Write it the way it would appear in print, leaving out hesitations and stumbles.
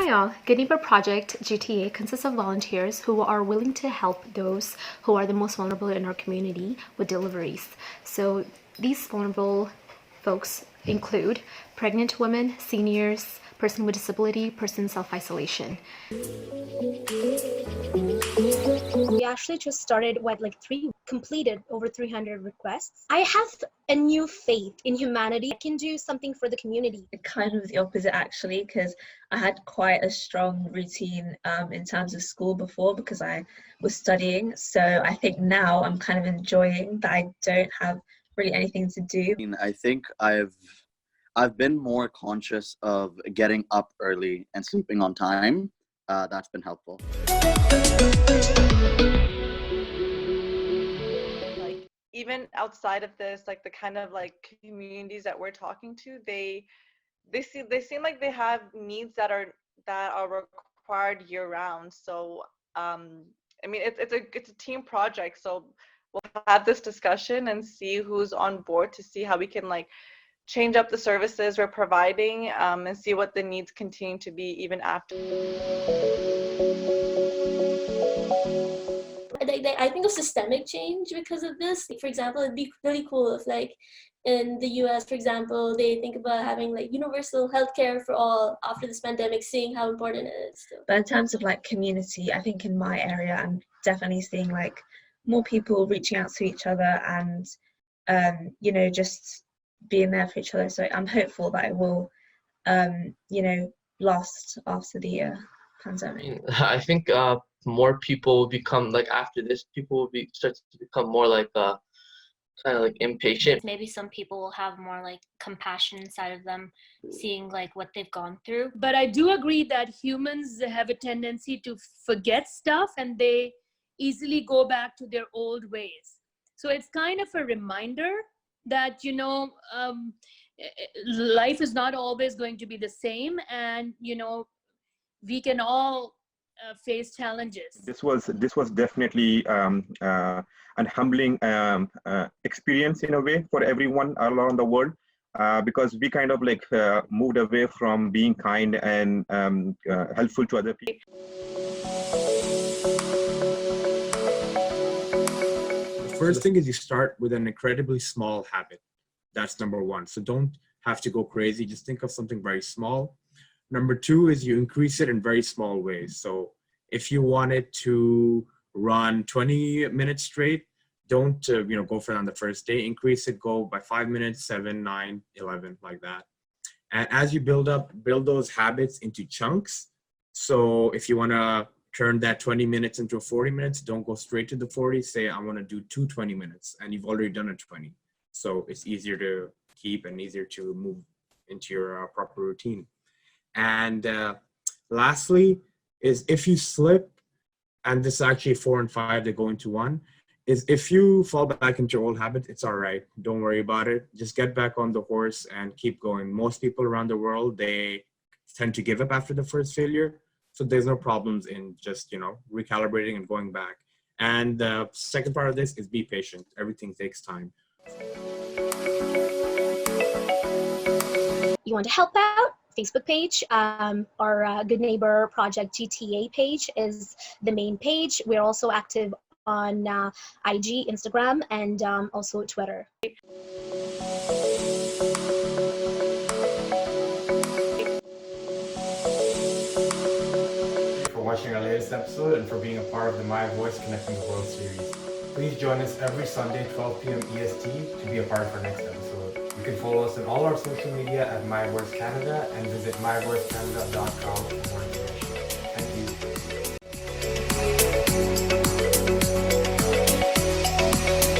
Hi all, Good Neighbor Project GTA consists of volunteers who are willing to help those who are the most vulnerable in our community with deliveries. So these vulnerable folks include pregnant women, seniors, person with disability, person in self-isolation. We actually just started completed over 300 requests. I have a new faith in humanity. I can do something for the community. Kind of the opposite actually, because I had quite a strong routine in terms of school before because I was studying. So I think now I'm kind of enjoying that I don't have really anything to do. I think I've been more conscious of getting up early and sleeping on time. That's been helpful. Like even outside of this, like the kind of like communities that we're talking to, they seem like they have needs that are required year round. So I mean it's a team project. So we'll have this discussion and see who's on board to see how we can like change up the services we're providing and see what the needs continue to be even after. I think of systemic change because of this. For example, it'd be really cool if like in the US, for example, they think about having like universal healthcare for all after this pandemic, seeing how important it is. But in terms of like community, I think in my area, I'm definitely seeing like more people reaching out to each other and, you know, just being there for each other. So I'm hopeful that it will, you know, last after the pandemic. I think more people will become like after this, people will start to become more like kind of like impatient. Maybe some people will have more like compassion inside of them, seeing like what they've gone through. But I do agree that humans have a tendency to forget stuff and they easily go back to their old ways. So it's kind of a reminder that, you know, life is not always going to be the same, and, you know, we can all face challenges. This was definitely an humbling experience in a way for everyone around the world, because we kind of like moved away from being kind and helpful to other people. The first thing is you start with an incredibly small habit. That's number one. So don't have to go crazy. Just think of something very small. Number two is you increase it in very small ways. So if you wanted to run 20 minutes straight, don't you know, go for it on the first day. Increase it, go by 5 minutes, 7, 9, 11, like that. And as you build those habits into chunks. So if you want to turn that 20 minutes into 40 minutes, don't go straight to the 40. Say, I want to do 2 20 minutes, and you've already done a 20. So it's easier to keep and easier to move into your proper routine. And lastly is if you slip, and this is actually 4 and 5, they go into 1, is if you fall back into your old habit, it's all right. Don't worry about it. Just get back on the horse and keep going. Most people around the world, they tend to give up after the first failure. So there's no problems in just, you know, recalibrating and going back. And the second part of this is be patient. Everything takes time. You want to help out? Facebook page, our Good Neighbor Project GTA page is the main page. We're also active on IG, Instagram, and also Twitter. For watching our latest episode and for being a part of the MYVoice Connecting the World series. Please join us every Sunday, 12 p.m. EST to be a part of our next episode. You can follow us on all our social media at MyVoice Canada and visit myvoicecanada.com for more information.